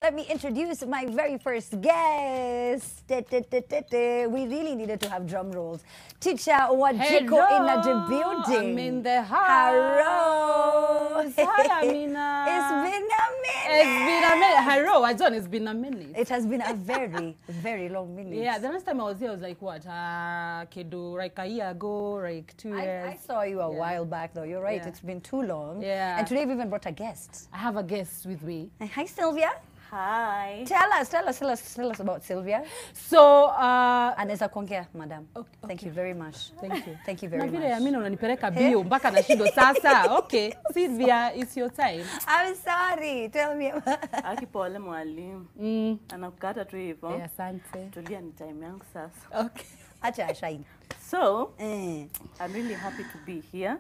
Let me introduce my very first guest. We really needed to have drum rolls. Teacher Wanjiku in the building. I'm in the house. Hi, Amina. It's been a minute. It's been a minute. Hello, John. It's been a minute. It has been a very, very long minute. Yeah, the last time I was here, I was like, what? Kedu, like a year ago, like 2 years. I saw you a while back, though. You're right. Yeah. It's been too long. Yeah. And today we even brought a guest. I have a guest with me. Hi, Sylvia. Hi. Tell us about Sylvia. So, Anaweza kuongea, madam. Okay. Thank you very much. Thank you. Thank you very much. Na vile Amina unanipeleka bio mpaka na shindo sasa. Okay, Sylvia, it's your time. I'm sorry. Tell me. Akipole mwalimu. Anakukata tu hivyo. Yeah, asante. Tulia ni time yangu sasa. Okay. Acha shine. So, I'm really happy to be here.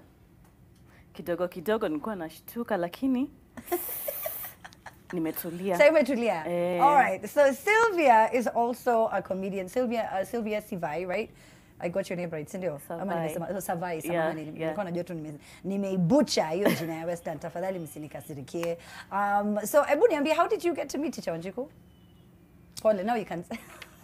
Kidogo nilikuwa nashtuka lakini nimetulia. So umetulia. All right. So Sylvia is also a comedian. Sylvia Sivai, right? I got your name right, sindio? Savai. Nilikuwa najua tu nimeibucha hiyo jina ya Western. Tafadhali msinikasirikie. So hebu niambie, how did you get to meet Teacher Wanjiku? Pole, now you can say.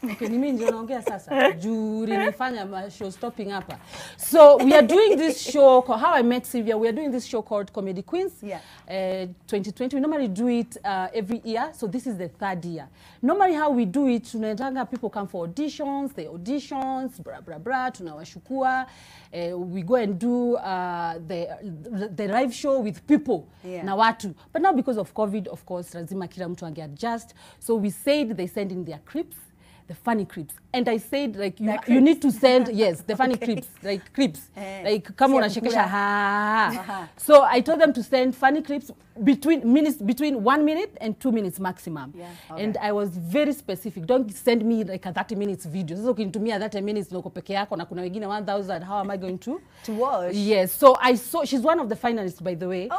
Okay, ni mimi ndio naongea sasa. Juri nifanya show stopping hapa. So we are doing this show called How I Met Sylvia. We are doing this show called Comedy Queens. Yeah. 2020. We normally do it every year. So this is the 3rd year. Normally how we do it, tunatanga people come for auditions, tunawashukua. We go and do the live show with people. Yeah. Na watu. But now because of COVID, of course, lazima kila mtu angeadjust. So we said they send in their clips. The funny clips. And I said, like, you need to send, yes, the funny clips, like clips. Like, come on, ha. So I told them to send funny clips between 1 minute and 2 minutes maximum. Yeah. Okay. And I was very specific. Don't send me like a 30 minutes video. Sasa ukinitumia 30 minutes loko peke yako na kuna wengine 1,000. How am I going to watch? Yes. So I saw, she's one of the finalists, by the way,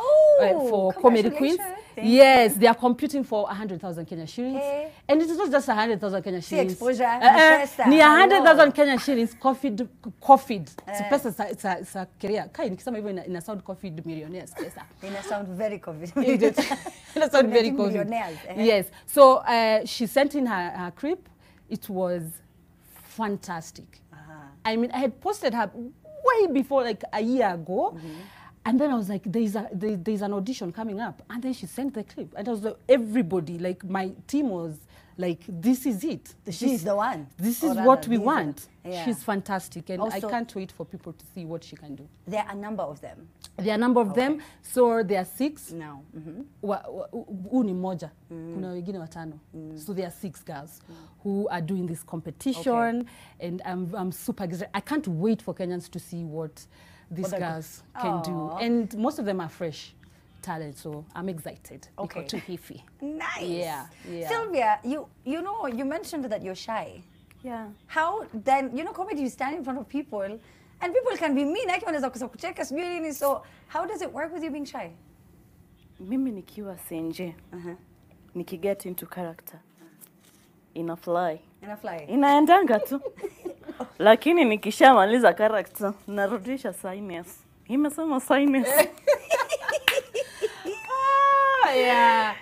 for Comedy Queens. Yes, they are competing for 100,000 Kenya shillings. Hey. And it's not just 100,000 Kenya shillings. Exposure. Ni 100,000 Kenya shillings. COVID. It's a career. Kai nikisema hivyo ina sound COVID millionaires pesa. Ina sound very COVID. Ina sound very COVID. Yes. So she sent in her clip. It was fantastic. I mean, I had posted her way before, like a year ago. And then I was like, there's an audition coming up. And then she sent the clip. And I was like, everybody, like my team was like, this is it. She's the one. This is what we want. Yeah. She's fantastic. And also, I can't wait for people to see what she can do. There are a number of them. There are a number of them. So there are 6. Now. Uni moja. Kuna wengine watano. So there are 6 girls who are doing this competition. And I'm super excited. I can't wait for Kenyans to see what these girls can do. And most of them are fresh talent, so I'm excited. Okay. Too hiffy. Nice. Yeah. Sylvia, you know, you mentioned that you're shy. Yeah. How then, you know, comedy, you stand in front of people and people can be mean. So how does it work with you being shy? Mimi nikiwa senje. Nikiget into character. Ina fly. Inaendanga tu. Lakini nikishamaliza character, narudisha sinus. Imesema sinus. Yeah.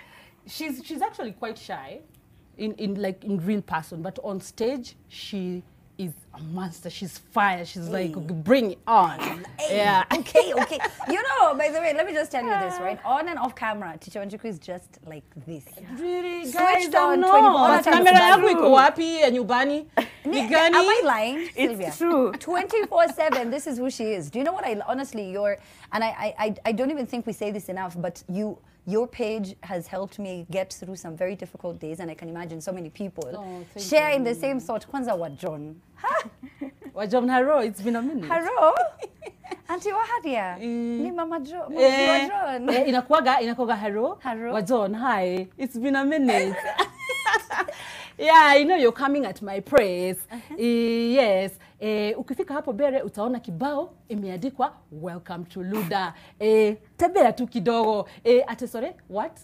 She's actually quite shy in real person, but on stage she is a monster. She's fire. She's like, bring it on. Yeah. Okay. You know, by the way, let me just tell you this, right? On and off camera, Teacher Wanjiku is just like this. Really, Switched guys, on 24 no. Camera yangu iko wapi ya nyumbani? Am I lying, Sylvia? It's true. 24/7, this is who she is. Do you know what honestly, and I don't even think we say this enough, but your page has helped me get through some very difficult days, and I can imagine so many people sharing the same thought. Kwanza Wajon. Wajon Haro, it's been a minute. Haro? Auntie Wahadia? Ni Mama Jo. Wajon. Inakuwaga Haro. Wajon, hi. It's been a minute. Yeah, I know you're coming at my praise. Yes. Ukifika hapo bere utaona kibao imeandikwa welcome to Luda. Tembea tu kidogo. Ate sorry, what?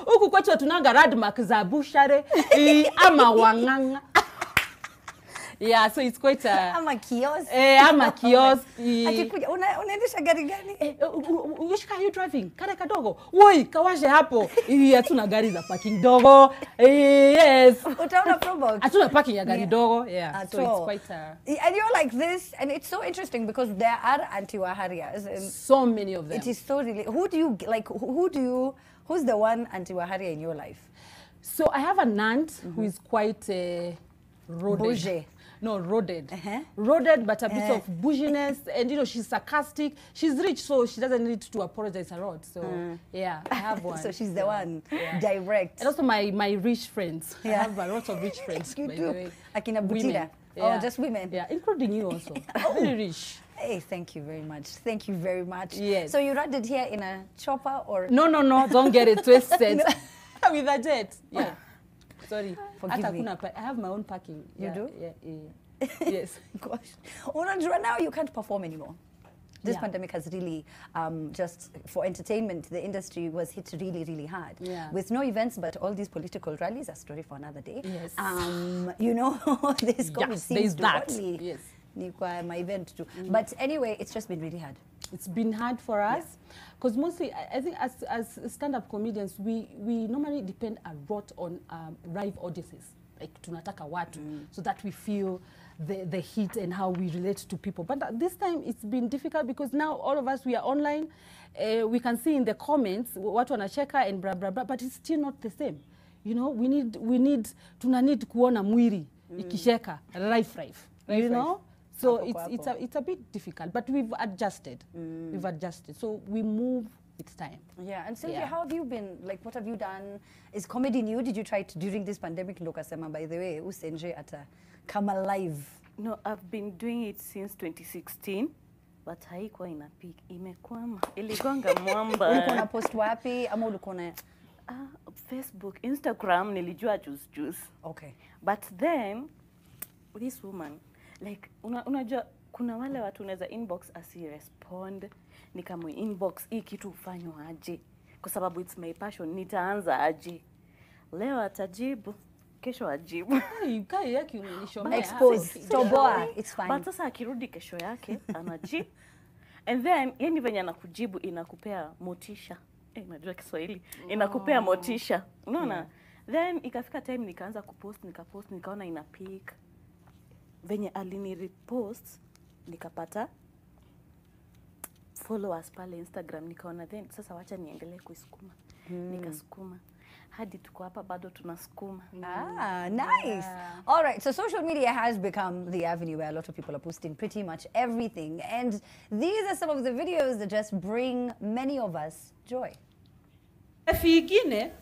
Huku kwetu tunanga radmark za bushare ama wanganga. Yeah, so it's quite a... I'm a kiosk. I'm a kiosk. Akikuja, unaendesha gari gani? Ushika, are you driving? Kare kadogo. Woi, kawashe hapo. Hatuna gari za parking dogo. Yes. Utaona probox. Hatuna parking ya gari dogo. Yeah, so it's quite a... And you're like this, and it's so interesting because there are anti-Waharias. And so many of them. It is so really... Who do you, like, who's the one anti-Waharia in your life? So I have an aunt who is quite roded. Bougie. No, roded. Roded, but a bit of bouginess. And, you know, she's sarcastic. She's rich, so she doesn't need to apologize a lot. So, yeah, I have one. So she's the one, direct. And also my rich friends. I have a lot of rich friends, You by do. the way. Akina Butira. Yeah. Oh, just women. Yeah, including you also. Very rich. Hey, thank you very much. Thank you very much. Yes. So you landed here in a chopper or... No, don't get it twisted. With a jet. Yeah. Sorry. Forgive me. I have my own parking. You do? Yeah. Yes. Gosh. Unajua now you can't perform anymore. This pandemic has really, just for entertainment, the industry was hit really, really hard. Yeah. With no events, but all these political rallies, a story for another day. Yes. You know, this COVID seems to only... Yes. My event too. But anyway, it's just been really hard. It's been hard for us because mostly I think as stand-up comedians we normally depend a lot on live audiences, like tunataka watu, so that we feel the heat and how we relate to people. But this time it's been difficult because now all of us, we are online. We can see in the comments watu wanacheka and blah blah blah, but it's still not the same. You know, tunanid kuona mwiri ikisheka live, you know. So it's a bit difficult, but we've adjusted. We've adjusted. So we move with time. Yeah, and Sylvia, how have you been? Like, what have you done? Is comedy new? Did you try to, during this pandemic, Lokasema, by the way, usenje ata come alive? No, I've been doing it since 2016, but haikuwa inapik. Imekwama. Iligonga mwamba. Ulikuwa na post wapi? Ama ulikuwa na... Facebook, Instagram, nilijua juice. Okay. But then, this woman, like, unajua, kuna wale watu unaweza inbox asirespond, nikamu inbox, hii kitu ufanywa aje. Kwa sababu it's my passion, nitaanza aje. Leo atajibu, kesho ajibu. Yukai yaki unishomea. Expose, toboa, it's fine. But sasa akirudi kesho yake, anajibu. And then, yeni venye anakujibu inakupea motisha. Najua Kiswahili. Inakupea motisha. Unaona? Then, ikafika time nikaanza kupost, nikaona inapik. Venye alini repost, nikapata followers pale Instagram, nikaona then sasa wacha niendelee kuisukuma. Nikasukuma. Hadi tuko hapa bado tunasukuma. Nice. Yeah. All right, so social media has become the avenue where a lot of people are posting pretty much everything. And these are some of the videos that just bring many of us joy. Fingine,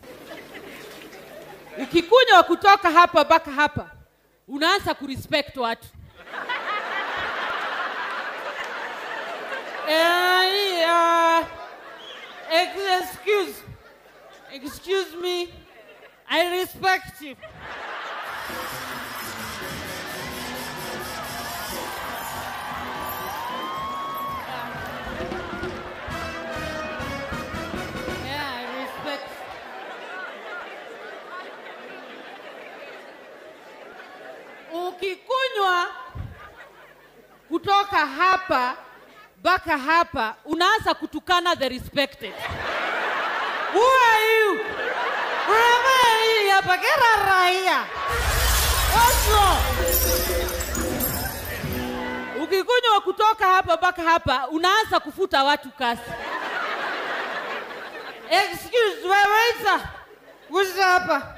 ukikunywa kutoka hapa mpaka hapa, unaanza kurespect watu. Excuse me, I respect you. Yeah, I respect. Ukikunywa kutoka hapa mpaka hapa, unaanza kutukana the respected. Who are you? Wewe hapa kera raia. What's wrong? Ukikunywa kutoka hapa mpaka hapa, unaanza kufuta watu kasi. Excuse me, waiter. Kuja hapa.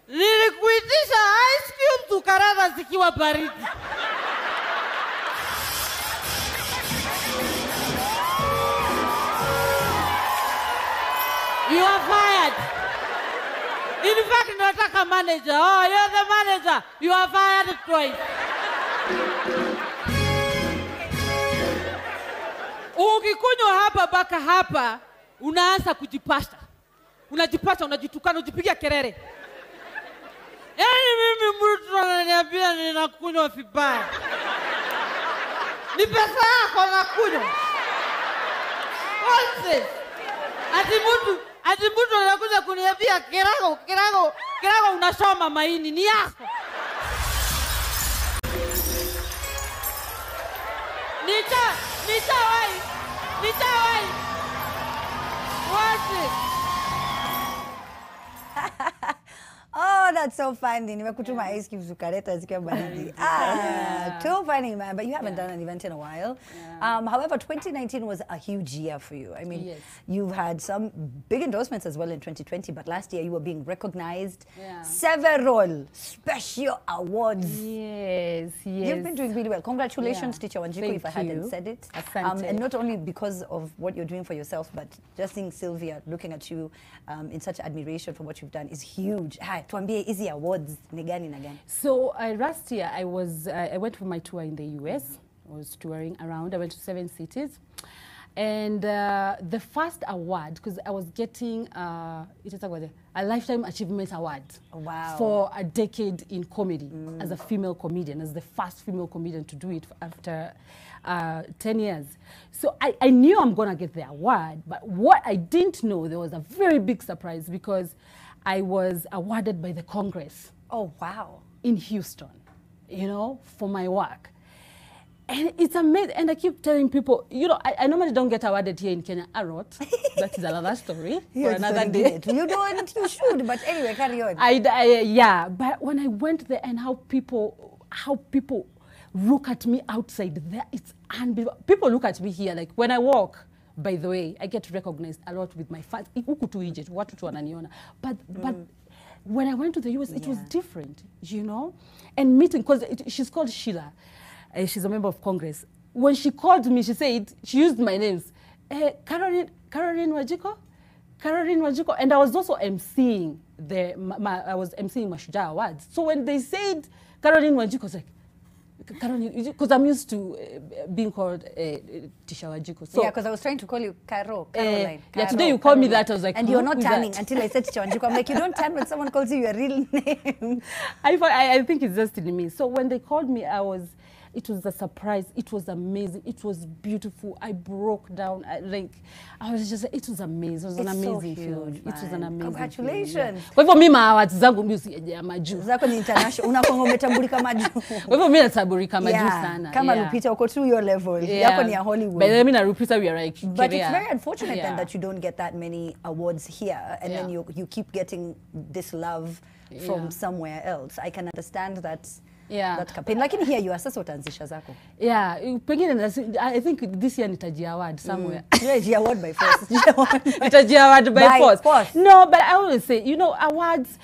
Nilikuitisha ice cream tukarara zikiwa baridi. You are fired. In fact, nataka manager. Oh, you're the manager. You are fired twice. Ukikunywa hapa mpaka hapa, unaanza kujipasta. Unajipasta, unajitukana, unajipigia kelele. Yaani mimi mtu ananiambia ninakunywa vibaya. Ni pesa yako nakunywa. What's this? Ati mtu anakuja kuniambia kirago unashoma maini ni yako. Oh, that's so funny. Nimekutuma ice cubes ukaleta zikiwa baridi. Too funny, man. But you haven't done an event in a while. However, 2019 was a huge year for you. I mean, you've had some big endorsements as well in 2020, but last year you were being recognized. Several special awards. Yes. You've been doing really well. Congratulations, Teacher Wanjiku, if I hadn't said it. And not only because of what you're doing for yourself, but just seeing Sylvia, looking at you in such admiration for what you've done is huge. Tuambie hizi awards ni gani na gani? So last year I went for my tour in the US. I was touring around. I went to 7 cities. And the first award, because I was getting a Lifetime Achievement Award for a decade in comedy as a female comedian, as the first female comedian to do it after 10 years. So I knew I'm going to get the award, but what I didn't know, there was a very big surprise because I was awarded by the Congress. Oh, wow. In Houston, you know, for my work. And it's amazing. And I keep telling people, you know, I normally don't get awarded here in Kenya a lot. That is another story for another day. You don't, you should, but anyway, carry on. Yeah, but when I went there and how people look at me outside there, it's unbelievable. People look at me here, like when I walk, by the way, I get recognized a lot with my fans. But when I went to the US, it was different, you know? And meeting, because she's called Sheila. She's a member of Congress. When she called me, she said, she used my names. Caroline Wanjiku? Caroline Wanjiku. And I was also emceeing I was emceeing Mashujaa Awards. So when they said Caroline Wanjiku, I was like, Caroline, because I'm used to being called Tisha Wanjiku. So, yeah, because I was trying to call you Caroline. Yeah, today you called me that. I was like, and you're not turning until I said Tisha Wanjiku. I'm like, you don't turn when someone calls you your real name. I think it's just in me. So when they called me, it was a surprise. It was amazing. It was beautiful. I broke down. I was just, it was amazing. It was an amazing feeling. It was an amazing Congratulations. Kwa hivyo mimi awards zangu mimi usijajia majuu. Zako ni international. Unakuwa umetambulika majuu. Kwa hivyo mimi natambulika majuu sana. Kama Lupita uko to your level. Yako ni ya Hollywood. But then na Lupita we are like. But it's very unfortunate then that you don't get that many awards here, and then you keep getting this love from somewhere else. I can understand that. That campaign. Lakini here you are sasa utaanzisha zako. Yeah, pengine I think this year nitaji award somewhere. Nitaji award by force. Nitaji award by force. No, but I always say, you know, awards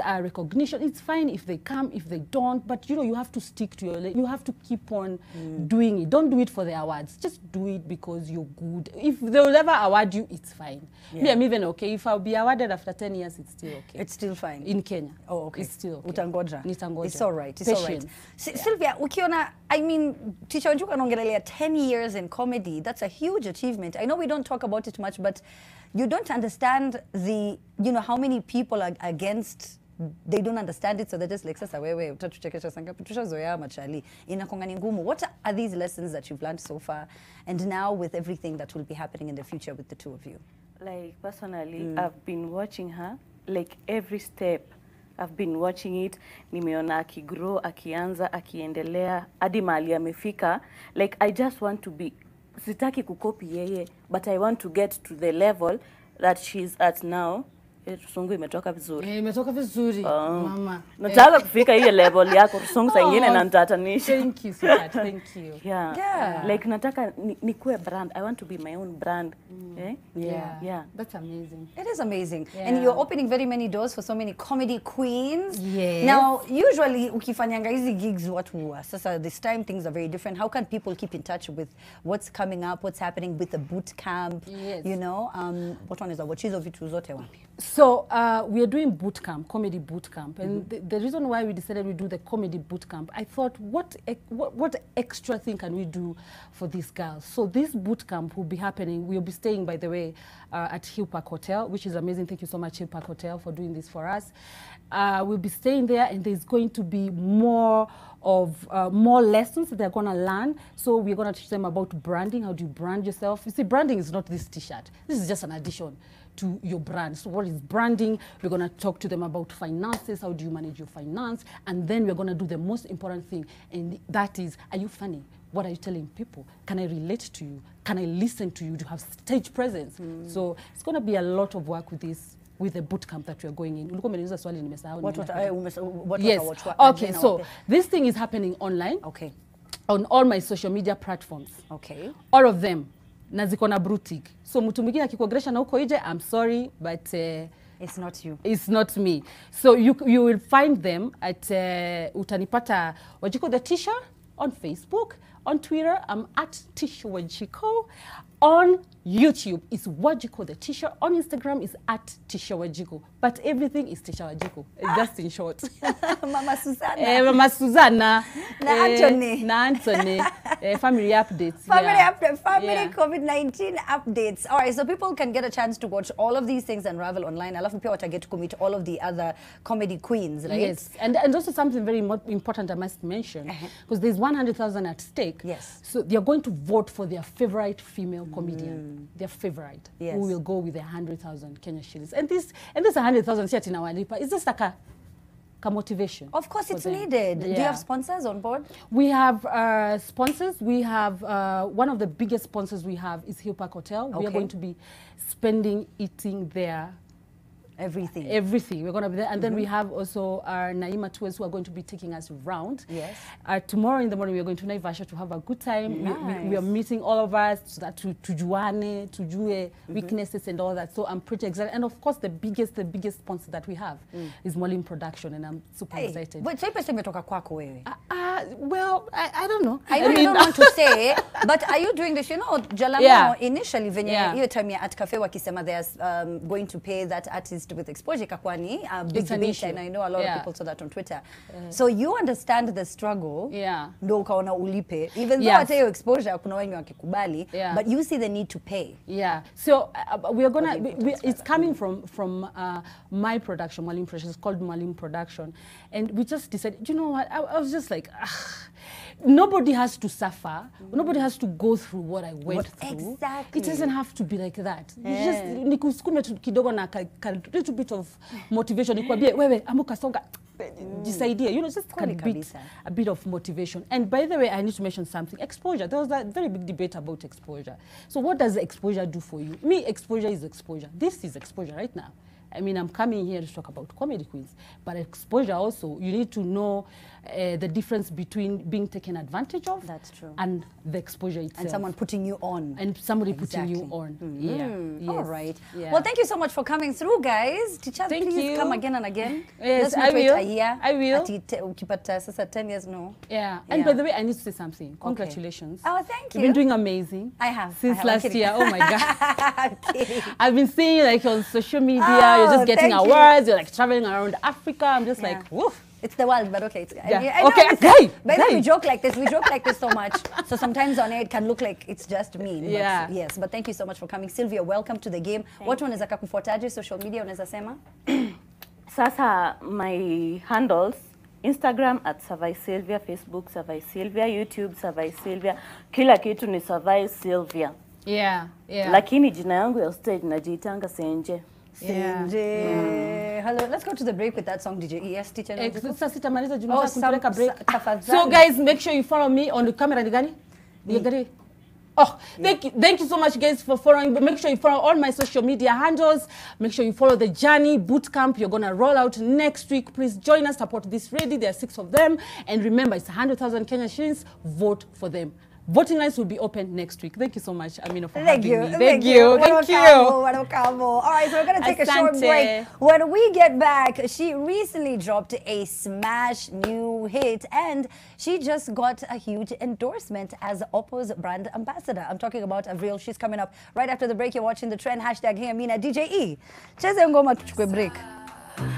are recognition. It's fine if they come, if they don't, but you know, you have to stick to you have to keep on doing it. Don't do it for the awards. Just do it because you're good. If they'll ever award you, it's fine. Me, I'm even okay. If I'll be awarded after 10 years, it's still okay. It's still fine. In Kenya. Oh, okay. It's still okay. Utangoja. Nitangoja. It's all right. It's all right. Sylvia, ukiona, I mean, Teacher Wanjiku anaongelelea 10 years in comedy. That's a huge achievement. I know we don't talk about it much, but you don't understand how many people are against. They don't understand it, so they're just like, sasa wewe utatuchekesha sangapi tushazoea machali inakonga ni ngumu. What are these lessons that you've learned so far, and now with everything that will be happening in the future with the two of you? Like personally, I've been watching her, like every step. I've been watching it. Nimeona akigrow, akianza, akiendelea, hadi mahali amefika. Like I just want to be, sitaki kukopi yeye, but I want to get to the level that she's at now. Rusungu imetoka vizuri. Imetoka vizuri, mama. Nataka kufika hiyo level yako. Rusungu saa ingine na nitatanisha. Thank you so much. Thank you. Yeah. Like nataka nikuwe brand. I want to be my own brand. Yeah. That's amazing. It is amazing. And you're opening very many doors for so many comedy queens. Yes. Now, usually ukifanyanga hizi gigs watu sasa this time things are very different. How can people keep in touch with what's coming up, what's happening with the boot camp? Yes. You know, what one is wachizo vitu zote wapi? So we are doing boot camp, comedy boot camp, and the reason why we decided we do the comedy boot camp, I thought, what extra thing can we do for these girls? So this boot camp will be happening. We'll be staying, by the way, at Hill Park Hotel, which is amazing. Thank you so much, Hill Park Hotel, for doing this for us. We'll be staying there, and there's going to be more lessons that they're going to learn. So we're going to teach them about branding. How do you brand yourself? You see, branding is not this t-shirt. This is just an addition to your brand. So what is branding? We're going to talk to them about finances. How do you manage your finance? And then we're going to do the most important thing, and that is, are you funny? what are you telling people? Can I relate to you? Can I listen to you? Do you have stage presence? So it's going to be a lot of work with this, with the boot camp that we are going in. Yes. Okay, so this thing is happening online. Okay. On all my social media platforms. Okay. All of them. Na ziko na brutig. So mtu mwingine akikuongelesha na huko nje, I'm sorry, but it's not you. It's not me. So you will find them at utanipata Wanjiku the teacher on Facebook, on Twitter I'm at Tisha Wanjiku. On YouTube is Wanjiku the teacher. On Instagram is at Tisha Wanjiku. But everything is Tisha Wanjiku, just in short. Mama Susanna. Mama Susanna. Na Anthony. Na Anthony. Family updates. Family COVID-19 updates. All right, so people can get a chance to watch all of these things unravel online. I love people to get to meet all of the other comedy queens, right? Yes, and also something very important I must mention, because there's 100,000 at stake. Yes. So they're going to vote for their favorite female comedian, their favorite, yes, who will go with the 100,000 Kenya shillings. And this 100,000 set in our lipa is just like a motivation. Of course, it's needed. Yeah. Do you have sponsors on board? We have sponsors. We have one of the biggest sponsors we have is Hill Park Hotel. We are going to be eating there. Everything. We're going to be there. And then we have also our Naima tours who are going to be taking us around. Yes. Tomorrow in the morning, we are going to Naivasha to have a good time. Nice. We are meeting all of us so that to juane, to do weaknesses and all that. So I'm pretty excited. And of course, the biggest sponsor that we have is Mwalim Production, and I'm super excited. But say pesa imetoka kwako wewe. Well, I don't know. I really don't want to say, but are you doing this? You know, Jalamo initially, venye hiyo time ya at cafe wakisema there's going to pay that artist with exposure kakwani big debate, and I know a lot of people saw that on Twitter. So you understand the struggle. Ndo ukaona ulipe, even though hata hiyo exposure kuna wengi wakikubali, but you see the need to pay. So we are gonna. It's coming from my production, Mwalim Production. It's called Mwalim Production, and we just decided. You know what? I was just like. Nobody has to suffer. Nobody has to go through what I went through. Exactly. It doesn't have to be like that. Just nikusukume kidogo na little bit of motivation. Nikwambie wewe amuka songa jisaidie. You know, just a bit of motivation. And by the way, I need to mention something. Exposure. There was a very big debate about exposure. So what does exposure do for you? Me, exposure is exposure. This is exposure right now. I mean, I'm coming here to talk about comedy queens, but exposure also, you need to know the difference between being taken advantage of. That's true. And the exposure itself. And someone putting you on. And somebody putting you on. Yes. All right. Well, thank you so much for coming through, guys. Teacher, please come again and again. Yes, I will. I will. Ukipata sasa 10 years, no. And by the way, I need to say something. Congratulations. Oh, thank you. You've been doing amazing. I have. Since last year. Oh my God. I've been seeing you like on social media. You're just getting awards. You're like traveling around Africa. I'm just like, woof. It's the world, but okay. By the way, we joke like this. We joke like this so much. So sometimes on air it can look like it's just me. But yes, but thank you so much for coming. Sylvia, welcome to the game. What unaweza kufuataje social media unaweza sema? Sasa my handles Instagram at Savai Sylvia, Facebook Savai Sylvia, YouTube Savai Sylvia. Kila kitu ni Savai Sylvia. Lakini jina yangu ya stage najiitanga Senje. Hello, let's go to the break with that song, DJ ES teacher. So guys, make sure you follow me on the camera. Thank you so much, guys, for following. But make sure you follow all my social media handles. Make sure you follow the Journey Bootcamp. You're gonna roll out next week. Please join us, support this ready. There are 6 of them, and remember, it's 100,000 Kenya shillings. Vote for them. Voting lines will be open next week. Thank you so much, Amina, for having me. Thank you. All right, so we're going to take a short break. When we get back, she recently dropped a smash new hit, and she just got a huge endorsement as Oppo's brand ambassador. I'm talking about Avril. She's coming up right after the break. You're watching The Trend. #HeyAmina. DJ E. Cheze ngoma tuchukue break.